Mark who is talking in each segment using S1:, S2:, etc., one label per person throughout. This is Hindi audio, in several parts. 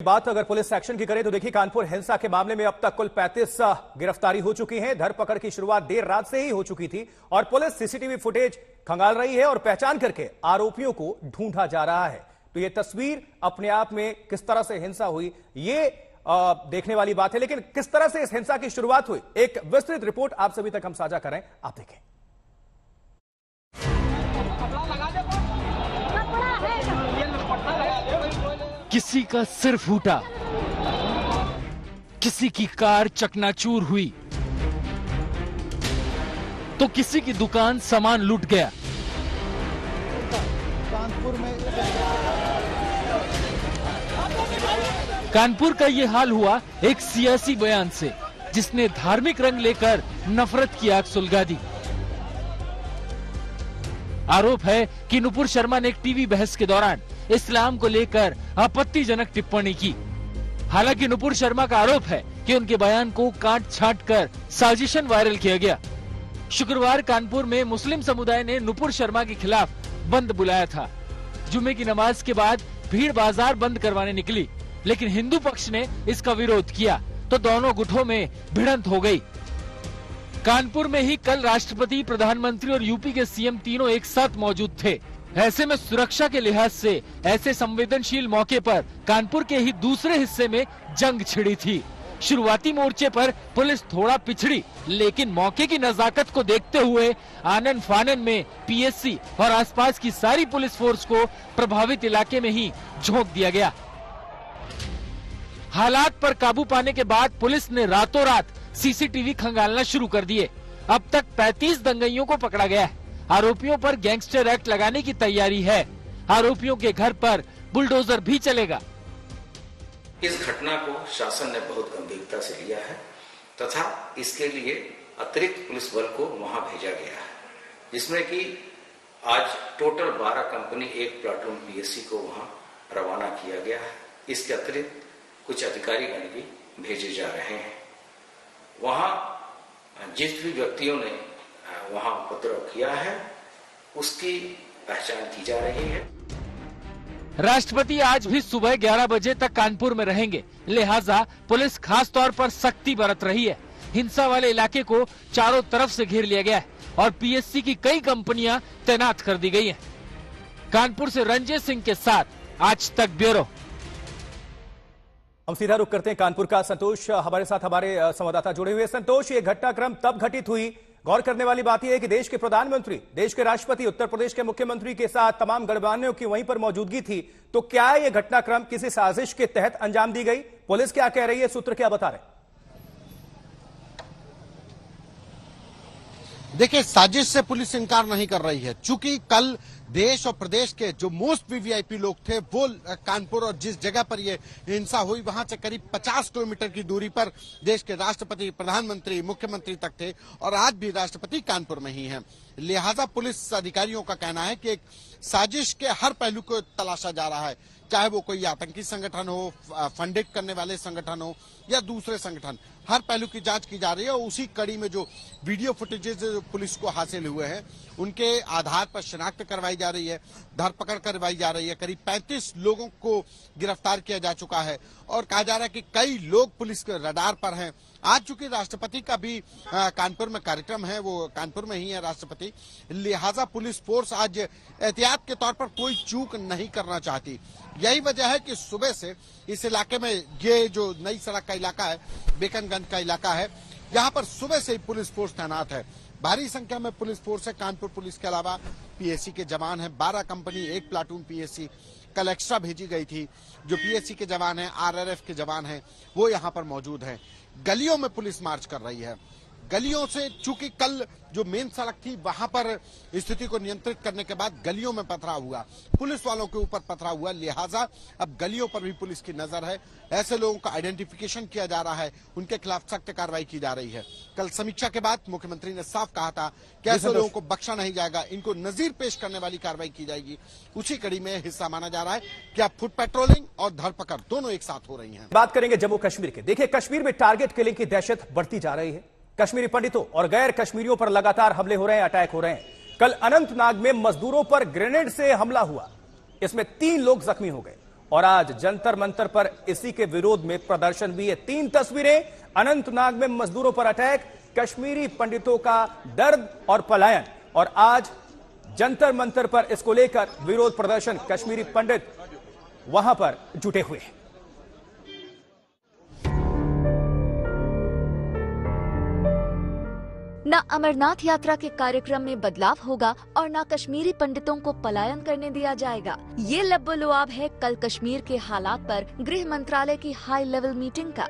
S1: बात अगर पुलिस एक्शन की करें तो देखिए, कानपुर हिंसा के मामले में अब तक कुल 35 गिरफ्तारी हो चुकी है। धरपकड़ की शुरुआत देर रात से ही हो चुकी थी और पुलिस सीसीटीवी फुटेज खंगाल रही है और पहचान करके आरोपियों को ढूंढा जा रहा है। तो यह तस्वीर अपने आप में किस तरह से हिंसा हुई ये देखने वाली बात है, लेकिन किस तरह से इस हिंसा की शुरुआत हुई, एक विस्तृत रिपोर्ट आप सभी तक हम साझा करें, आप देखें।
S2: किसी का सिर फूटा, किसी की कार चकनाचूर हुई, तो किसी की दुकान सामान लूट गया। कानपुर का ये हाल हुआ एक सियासी बयान से, जिसने धार्मिक रंग लेकर नफरत की आग सुलगा दी। आरोप है कि नुपुर शर्मा ने एक टीवी बहस के दौरान इस्लाम को लेकर आपत्तिजनक टिप्पणी की। हालांकि नुपुर शर्मा का आरोप है कि उनके बयान को काट छांट कर साजिशन वायरल किया गया। शुक्रवार कानपुर में मुस्लिम समुदाय ने नुपुर शर्मा के खिलाफ बंद बुलाया था। जुमे की नमाज के बाद भीड़ बाजार बंद करवाने निकली, लेकिन हिंदू पक्ष ने इसका विरोध किया तो दोनों गुटों में भिड़ंत हो गई। कानपुर में ही कल राष्ट्रपति, प्रधानमंत्री और यूपी के सीएम तीनों एक साथ मौजूद थे। ऐसे में सुरक्षा के लिहाज से ऐसे संवेदनशील मौके पर कानपुर के ही दूसरे हिस्से में जंग छिड़ी थी। शुरुआती मोर्चे पर पुलिस थोड़ा पिछड़ी, लेकिन मौके की नजाकत को देखते हुए आनन फानन में पीएससी और आसपास की सारी पुलिस फोर्स को प्रभावित इलाके में ही झोंक दिया गया। हालात पर काबू पाने के बाद पुलिस ने रातों रात सीसीटीवी खंगालना शुरू कर दिए। अब तक 35 दंगइयों को पकड़ा गया है। आरोपियों पर गैंगस्टर एक्ट लगाने की तैयारी है। आरोपियों के घर पर बुलडोजर भी चलेगा।
S3: इस घटना को शासन ने बहुत गंभीरता से लिया है तथा इसके लिए अतिरिक्त पुलिस बल को वहां भेजा गया है, जिसमें कि आज टोटल 12 कंपनी, 1 प्लाटून पीएससी को वहां रवाना किया गया है। इसके अतिरिक्त कुछ अधिकारी गण भी भेजे जा रहे हैं। वहां जिस भी व्यक्तियों ने वहां उपद्रव किया है उसकी पहचान की जा रही है।
S2: राष्ट्रपति आज भी सुबह 11 बजे तक कानपुर में रहेंगे, लिहाजा पुलिस खास तौर पर सख्ती बरत रही है। हिंसा वाले इलाके को चारों तरफ से घेर लिया गया है और पीएससी की कई कंपनियां तैनात कर दी गई हैं। कानपुर से रंजीत सिंह के साथ आज तक ब्यूरो।
S1: हम सीधा रुख करते हैं कानपुर का। संतोष हमारे साथ, हमारे संवाददाता जुड़े हुए। संतोष, ये घटनाक्रम तब घटित हुई, गौर करने वाली बात यह है कि देश के प्रधानमंत्री, देश के राष्ट्रपति, उत्तर प्रदेश के मुख्यमंत्री के साथ तमाम गणमान्यों की वहीं पर मौजूदगी थी। तो क्या यह घटनाक्रम किसी साजिश के तहत अंजाम दी गई? पुलिस क्या कह रही है, सूत्र क्या बता रहे?
S4: देखिए, साजिश से पुलिस इनकार नहीं कर रही है। चूंकि कल देश और प्रदेश के जो मोस्ट वीवीआईपी लोग थे वो कानपुर और जिस जगह पर ये हिंसा हुई वहां से करीब 50 किलोमीटर की दूरी पर देश के राष्ट्रपति, प्रधानमंत्री, मुख्यमंत्री तक थे और आज भी राष्ट्रपति कानपुर में ही हैं। लिहाजा पुलिस अधिकारियों का कहना है कि एक साजिश के हर पहलू को तलाशा जा रहा है, चाहे वो कोई आतंकी संगठन हो, फंडित करने वाले संगठन हो या दूसरे संगठन, हर पहलू की जांच की जा रही है। और उसी कड़ी में जो वीडियो फुटेजेस पुलिस को हासिल हुए हैं उनके आधार पर शिनाख्त करवाई जा रही है, धरपकड़ करवाई जा रही है। करीब 35 लोगों को गिरफ्तार किया जा चुका है और कहा जा रहा है कि कई लोग पुलिस के रडार पर हैं। आज चूंकि राष्ट्रपति का भी कानपुर में कार्यक्रम है, वो कानपुर में ही है राष्ट्रपति, लिहाजा पुलिस फोर्स आज एहतियात के तौर पर कोई चूक नहीं करना चाहती। यही वजह है कि सुबह से इस इलाके में, ये जो नई सड़क का इलाका है, बेकनगंज का इलाका है, यहाँ पर सुबह से ही पुलिस फोर्स तैनात है। भारी संख्या में पुलिस फोर्स है। कानपुर पुलिस के अलावा पीएससी के जवान हैं, 12 कंपनी, 1 प्लाटून पीएससी कल एक्स्ट्रा भेजी गई थी। जो पीएससी के जवान हैं, आरआरएफ के जवान हैं, वो यहाँ पर मौजूद हैं। गलियों में पुलिस मार्च कर रही है। गलियों से, चूंकि कल जो मेन सड़क थी वहां पर स्थिति को नियंत्रित करने के बाद गलियों में पथराव हुआ, पुलिस वालों के ऊपर पथराव हुआ, लिहाजा अब गलियों पर भी पुलिस की नजर है। ऐसे लोगों का आइडेंटिफिकेशन किया जा रहा है, उनके खिलाफ सख्त कार्रवाई की जा रही है। कल समीक्षा के बाद मुख्यमंत्री ने साफ कहा था कि ऐसे लोगों को बख्शा नहीं जाएगा, इनको नजीर पेश करने वाली कार्रवाई की जाएगी। उसी कड़ी में हिस्सा माना जा रहा है कि अब फुट पेट्रोलिंग और धरपकड़ दोनों एक साथ हो रही है।
S1: बात करेंगे जम्मू कश्मीर की। देखिए, कश्मीर में टारगेट किलिंग की दहशत बढ़ती जा रही है। कश्मीरी पंडितों और गैर कश्मीरियों पर लगातार हमले हो रहे हैं, अटैक हो रहे हैं। कल अनंतनाग में मजदूरों पर ग्रेनेड से हमला हुआ, इसमें 3 लोग जख्मी हो गए और आज जंतर मंतर पर इसी के विरोध में प्रदर्शन भी है। 3 तस्वीरें, अनंतनाग में मजदूरों पर अटैक, कश्मीरी पंडितों का दर्द और पलायन, और आज जंतर मंतर पर इसको लेकर विरोध प्रदर्शन। कश्मीरी पंडित वहां पर जुटे हुए हैं।
S5: न अमरनाथ यात्रा के कार्यक्रम में बदलाव होगा और न कश्मीरी पंडितों को पलायन करने दिया जाएगा। ये लब्बो-लुआब है कल कश्मीर के हालात पर गृह मंत्रालय की हाई लेवल मीटिंग का।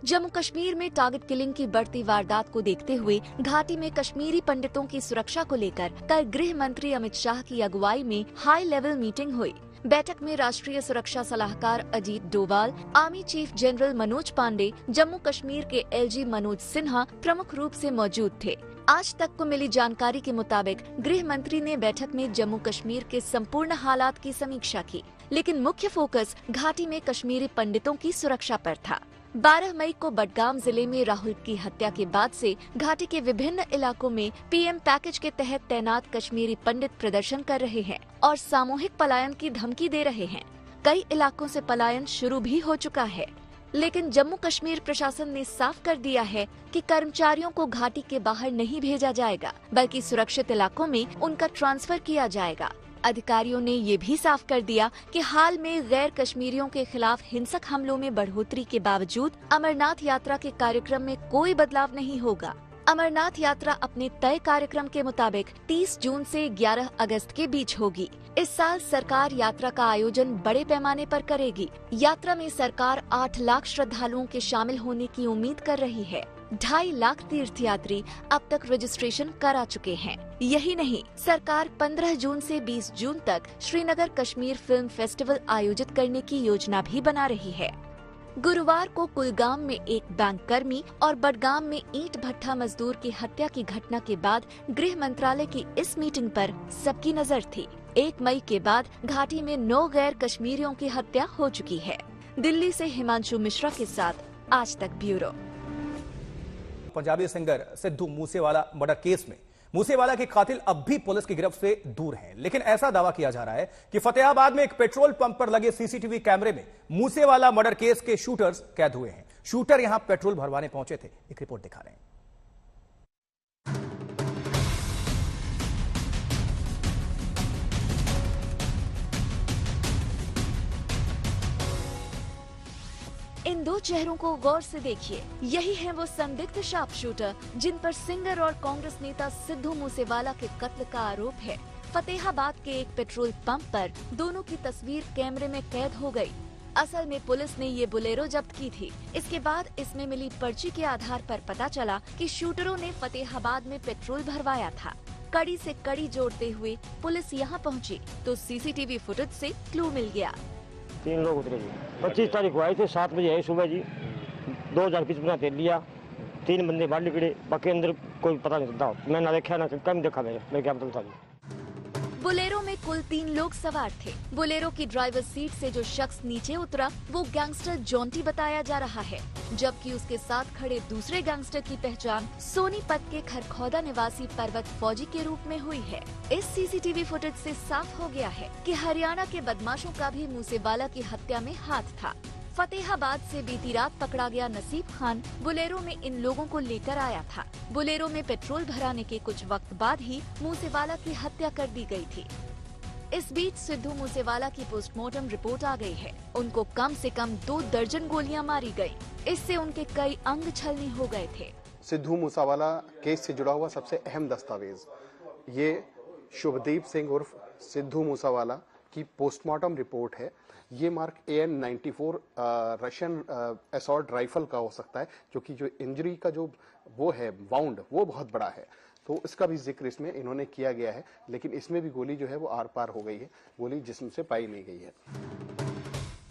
S5: जम्मू कश्मीर में टारगेट किलिंग की बढ़ती वारदात को देखते हुए घाटी में कश्मीरी पंडितों की सुरक्षा को लेकर कल गृह मंत्री अमित शाह की अगुवाई में हाई लेवल मीटिंग हुई। बैठक में राष्ट्रीय सुरक्षा सलाहकार Ajit Doval, army chief general Manoj Pande, Jammu Kashmir के एलजी मनोज सिन्हा प्रमुख रूप से मौजूद थे। आज तक को मिली जानकारी के मुताबिक गृह मंत्री ने बैठक में जम्मू कश्मीर के संपूर्ण हालात की समीक्षा की, लेकिन मुख्य फोकस घाटी में कश्मीरी पंडितों की सुरक्षा पर था। 12 मई को बडगाम जिले में राहुल की हत्या के बाद से घाटी के विभिन्न इलाकों में पीएम पैकेज के तहत तैनात कश्मीरी पंडित प्रदर्शन कर रहे हैं और सामूहिक पलायन की धमकी दे रहे हैं। कई इलाकों से पलायन शुरू भी हो चुका है, लेकिन जम्मू कश्मीर प्रशासन ने साफ कर दिया है कि कर्मचारियों को घाटी के बाहर नहीं भेजा जाएगा, बल्कि सुरक्षित इलाकों में उनका ट्रांसफर किया जाएगा। अधिकारियों ने ये भी साफ कर दिया कि हाल में गैर कश्मीरियों के खिलाफ हिंसक हमलों में बढ़ोतरी के बावजूद अमरनाथ यात्रा के कार्यक्रम में कोई बदलाव नहीं होगा। अमरनाथ यात्रा अपने तय कार्यक्रम के मुताबिक 30 जून से 11 अगस्त के बीच होगी। इस साल सरकार यात्रा का आयोजन बड़े पैमाने पर करेगी। यात्रा में सरकार 8 लाख श्रद्धालुओं के शामिल होने की उम्मीद कर रही है। 2.5 लाख तीर्थयात्री अब तक रजिस्ट्रेशन करा चुके हैं। यही नहीं, सरकार 15 जून से 20 जून तक श्रीनगर कश्मीर फिल्म फेस्टिवल आयोजित करने की योजना भी बना रही है। गुरुवार को कुलगाम में एक बैंक कर्मी और बडगाम में ईंट भट्ठा मजदूर की हत्या की घटना के बाद गृह मंत्रालय की इस मीटिंग पर सबकी नजर थी। 1 मई के बाद घाटी में 9 गैर कश्मीरियों की हत्या हो चुकी है। दिल्ली से हिमांशु मिश्रा के साथ आज तक bureau.
S1: Punjabi singer Sidhu Moosewala murder case में मूसेवाला के कातिल अब भी पुलिस की गिरफ्त से दूर हैं, लेकिन ऐसा दावा किया जा रहा है कि फतेहाबाद में एक पेट्रोल पंप पर लगे सीसीटीवी कैमरे में मूसेवाला मर्डर केस के शूटर्स कैद हुए हैं। शूटर यहां पेट्रोल भरवाने पहुंचे थे। एक रिपोर्ट दिखा रहे हैं।
S5: इन 2 चेहरों को गौर से देखिए। यही हैं वो संदिग्ध शार्प शूटर जिन पर सिंगर और कांग्रेस नेता सिद्धू मूसेवाला के कत्ल का आरोप है। फतेहाबाद के एक पेट्रोल पंप पर दोनों की तस्वीर कैमरे में कैद हो गई। असल में पुलिस ने ये बोलेरो जब्त की थी। इसके बाद इसमें मिली पर्ची के आधार पर पता चला कि शूटरों ने फतेहाबाद में पेट्रोल भरवाया था। कड़ी से कड़ी जोड़ते हुए पुलिस यहाँ पहुँची तो सीसीटीवी फुटेज से क्लू मिल गया।
S6: 3 लोग उतरे जी। 25 तारीख को आए थे, 7 बजे आए सुबह जी। 2025 तेल लिया, 3 बंदे बाहर निकले, बाकी अंदर कोई पता नहीं चलता। मैं ना देखा ना कम देखा, मैं क्या पता जी।
S5: बोलेरो में कुल 3 लोग सवार थे। बोलेरो की ड्राइवर सीट से जो शख्स नीचे उतरा वो गैंगस्टर जॉन्टी बताया जा रहा है, जबकि उसके साथ खड़े दूसरे गैंगस्टर की पहचान सोनीपत के खरखौदा निवासी पर्वत फौजी के रूप में हुई है। इस सीसीटीवी फुटेज से साफ हो गया है कि हरियाणा के बदमाशों का भी मूसेवाला की हत्या में हाथ था। फतेहाबाद से बीती रात पकड़ा गया नसीब खान बोलेरो में इन लोगों को लेकर आया था। बोलेरो में पेट्रोल भराने के कुछ वक्त बाद ही मूसेवाला की हत्या कर दी गई थी। इस बीच सिद्धू मूसेवाला की पोस्टमार्टम रिपोर्ट आ गई है। उनको कम से कम 2 दर्जन गोलियां मारी गई। इससे उनके कई अंग छलनी हो गए थे।
S7: सिद्धू मूसेवाला केस से जुड़ा हुआ सबसे अहम दस्तावेज ये शुभदीप सिंह उर्फ सिद्धू मूसेवाला की पोस्टमार्टम रिपोर्ट है। ये mark AN-94 Russian assault rifle का हो सकता है, जो कि जो इंजरी का जो वो है वाउंड वो बहुत बड़ा है, तो इसका भी जिक्र इसमें इन्होंने किया गया है। लेकिन इसमें भी गोली जो है वो आर पार हो गई है, गोली जिस्म से पाई नहीं गई है।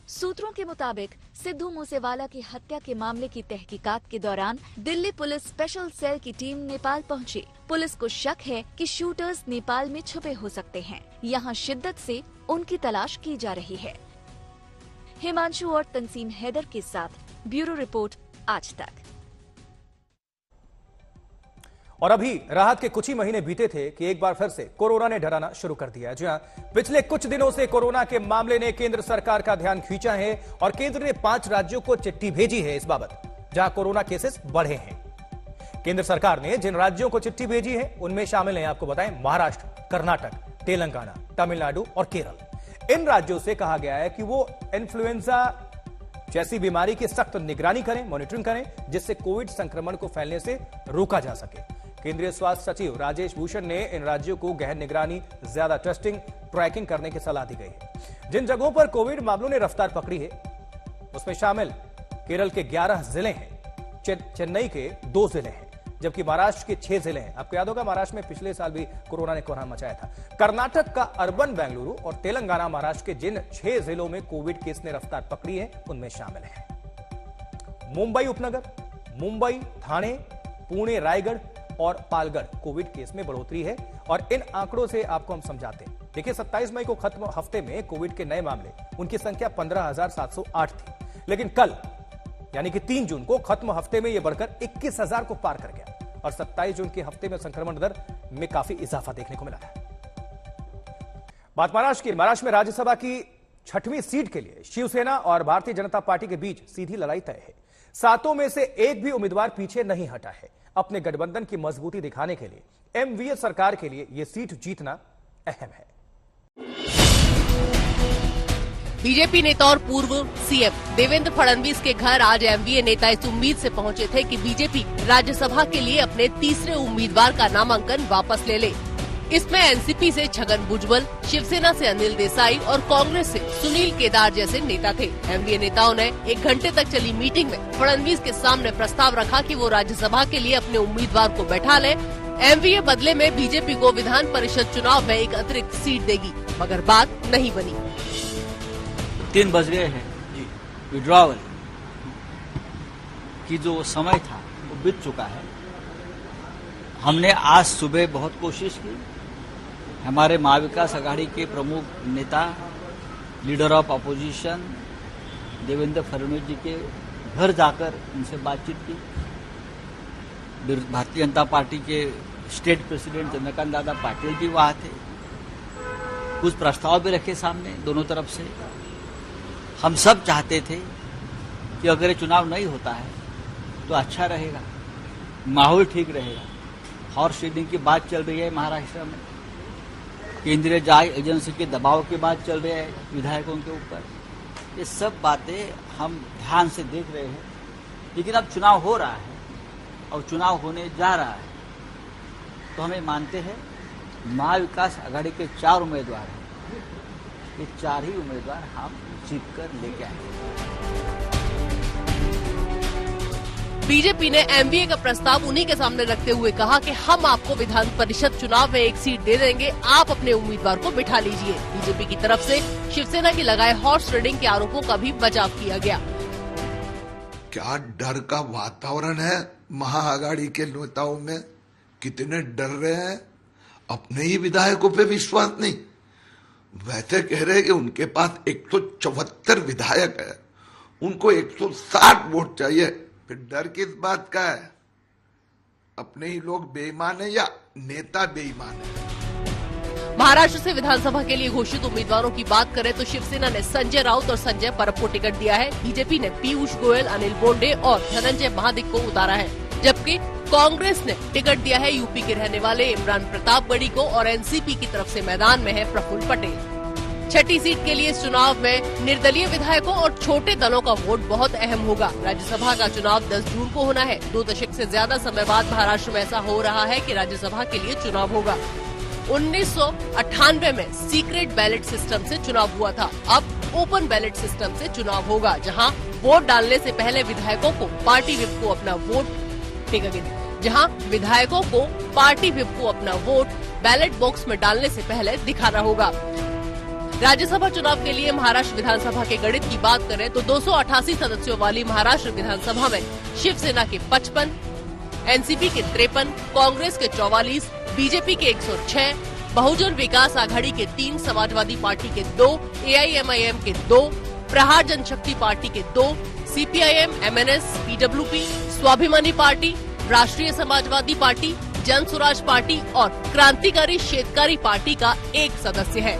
S5: सूत्रों के मुताबिक सिद्धू मूसेवाला की हत्या के मामले की तहकीकात के दौरान दिल्ली पुलिस स्पेशल सेल की टीम नेपाल पहुंची। पुलिस को शक है कि शूटर्स नेपाल में छुपे हो सकते हैं। यहां शिद्दत से उनकी तलाश की जा रही है। हिमांशु और तंसीम हैदर के साथ ब्यूरो रिपोर्ट आज तक।
S1: और अभी राहत के कुछ ही महीने बीते थे कि एक बार फिर से कोरोना ने डराना शुरू कर दिया है। जी हां, पिछले कुछ दिनों से कोरोना के मामले ने केंद्र सरकार का ध्यान खींचा है और केंद्र ने 5 राज्यों को चिट्ठी भेजी है इस बाबत जहां कोरोना केसेस बढ़े हैं। केंद्र सरकार ने जिन राज्यों को चिट्ठी भेजी है उनमें शामिल हैं, आपको बताएं, महाराष्ट्र, कर्नाटक, तेलंगाना, तमिलनाडु और केरल। इन राज्यों से कहा गया है कि वो इन्फ्लुएंजा जैसी बीमारी की सख्त निगरानी करें, मॉनिटरिंग करें, जिससे कोविड संक्रमण को फैलने से रोका जा सके। केंद्रीय स्वास्थ्य सचिव राजेश भूषण ने इन राज्यों को गहन निगरानी, ज्यादा टेस्टिंग, ट्रैकिंग करने की सलाह दी गई है। जिन जगहों पर कोविड मामलों ने रफ्तार पकड़ी है उसमें शामिल केरल के 11 जिले हैं, चेन्नई के 2 जिले हैं, जबकि महाराष्ट्र के 6 जिले हैं। आपको याद होगा महाराष्ट्र में पिछले साल भी कोरोना ने कोहराम मचाया था। कर्नाटक का अर्बन बेंगलुरु और तेलंगाना महाराष्ट्र के जिन 6 जिलों में कोविड केस ने रफ्तार पकड़ी है उनमें शामिल है मुंबई उपनगर, मुंबई, थाने, पुणे, रायगढ़ और पालगढ़। कोविड केस में बढ़ोतरी है और इन आंकड़ों से आपको हम समझाते हैं। देखिए, 27 मई को खत्म हफ्ते में कोविड के नए मामले, उनकी संख्या 15,708 थी, लेकिन कल यानी कि 3 जून को खत्म हफ्ते में यह बढ़कर 21,000 को पार कर गया और 27 जून के हफ्ते में संक्रमण दर में काफी इजाफा देखने को मिला है। बात महाराष्ट्र की। महाराष्ट्र में राज्यसभा की 6वीं सीट के लिए शिवसेना और भारतीय जनता पार्टी के बीच सीधी लड़ाई तय है। 7 में से एक भी उम्मीदवार पीछे नहीं हटा है। अपने गठबंधन की मजबूती दिखाने के लिए एमवीए सरकार के लिए यह सीट जीतना अहम है।
S8: बीजेपी नेता और पूर्व सीएम देवेंद्र फडणवीस के घर आज एमवीए नेता इस उम्मीद से पहुंचे थे कि बीजेपी राज्यसभा के लिए अपने तीसरे उम्मीदवार का नामांकन वापस ले ले। इसमें एनसीपी से छगन भुजबल, शिवसेना से अनिल देसाई और कांग्रेस से सुनील केदार जैसे नेता थे। एमवीए नेताओं ने 1 घंटे तक चली मीटिंग में फडणवीस के सामने प्रस्ताव रखा कि वो राज्यसभा के लिए अपने उम्मीदवार को बैठा ले। एमवीए बदले में बीजेपी को विधान परिषद चुनाव में एक अतिरिक्त सीट देगी, मगर बात नहीं बनी।
S9: 3 बज गए हैं जी। विड्रॉवल की जो समय था वो बीत चुका है। हमने आज सुबह बहुत कोशिश की। हमारे महाविकास आघाड़ी के प्रमुख नेता, leader of opposition Devendra Fadnavis ji के घर जाकर उनसे बातचीत की। भारतीय जनता पार्टी के स्टेट प्रेसिडेंट चंद्रकांत दादा पाटिल भी वहां थे। कुछ प्रस्ताव भी रखे सामने दोनों तरफ से। हम सब चाहते थे कि अगर ये चुनाव नहीं होता है तो अच्छा रहेगा, माहौल ठीक रहेगा। हॉर्स ट्रेडिंग की बात चल रही है महाराष्ट्र में, केंद्रीय जांच एजेंसी के दबाव की बात चल रही है विधायकों के ऊपर। ये सब बातें हम ध्यान से देख रहे हैं, लेकिन अब चुनाव हो रहा है और चुनाव होने जा रहा है तो हमें मानते हैं महाविकास आघाड़ी के 4 उम्मीदवार हैं, ये 4 ही उम्मीदवार हम जीत कर लेके आएंगे।
S8: बीजेपी ने एमवीए का प्रस्ताव उन्हीं के सामने रखते हुए कहा कि हम आपको विधान परिषद चुनाव में एक सीट दे देंगे, आप अपने उम्मीदवार को बिठा लीजिए। बीजेपी की तरफ से शिवसेना की लगाए हॉर्स ट्रेडिंग के आरोपों का भी बचाव किया गया।
S10: क्या डर का वातावरण है महाआघाड़ी के नेताओं में? कितने डर रहे हैं, अपने ही विधायकों पे विश्वास नहीं। वैसे कह रहे हैं कि उनके पास 174 विधायक है, उनको 160 वोट चाहिए, फिर डर किस बात का है? अपने ही लोग बेईमान है या नेता बेईमान है?
S8: महाराष्ट्र से विधानसभा के लिए घोषित उम्मीदवारों की बात करें तो शिवसेना ने संजय राउत और संजय परब को टिकट दिया है। बीजेपी ने पीयूष गोयल, अनिल बोंडे और धनंजय महादिक को उतारा है, जबकि कांग्रेस ने टिकट दिया है यूपी के रहने वाले इमरान प्रतापगढ़ी को और एनसीपी की तरफ से मैदान में है प्रफुल्ल पटेल। 6ठी सीट के लिए इस चुनाव में निर्दलीय विधायकों और छोटे दलों का वोट बहुत अहम होगा। राज्यसभा का चुनाव 10 जून को होना है। 2 दशक से ज्यादा समय बाद महाराष्ट्र में ऐसा हो रहा है कि राज्यसभा के लिए चुनाव होगा। 1998 में सीक्रेट बैलेट सिस्टम से चुनाव हुआ था, अब ओपन बैलेट सिस्टम से चुनाव होगा, जहां वोट डालने से पहले विधायकों को पार्टी व्हिप को अपना वोट बैलेट बॉक्स में डालने से पहले दिखाना होगा। राज्यसभा चुनाव के लिए महाराष्ट्र विधानसभा के गणित की बात करें तो 288 सदस्यों वाली महाराष्ट्र विधानसभा में शिवसेना के 55, एनसीपी के 53, कांग्रेस के 44, बीजेपी के 106, बहुजन विकास आघाड़ी के 3, समाजवादी पार्टी के 2, एआईएमआईएम के 2, प्रहार जनशक्ति पार्टी के 2, सीपीआईएम, एमएनएस, पीडब्ल्यूपी, स्वाभिमानी पार्टी, राष्ट्रीय समाजवादी पार्टी, जन स्वराज पार्टी और क्रांतिकारी शेतकारी पार्टी का एक सदस्य है,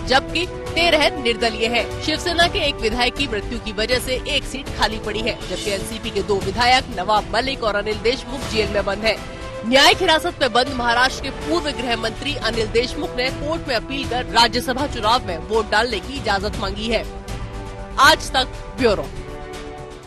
S8: जबकि 13 निर्दलीय है। शिवसेना के एक विधायक की मृत्यु की वजह से एक सीट खाली पड़ी है, जबकि एनसीपी के 2 विधायक नवाब मलिक और अनिल देशमुख जेल में बंद है। न्यायिक हिरासत में बंद महाराष्ट्र के पूर्व गृह मंत्री अनिल देशमुख ने कोर्ट में अपील कर राज्यसभा चुनाव में वोट डालने की इजाजत मांगी है। आज तक ब्यूरो।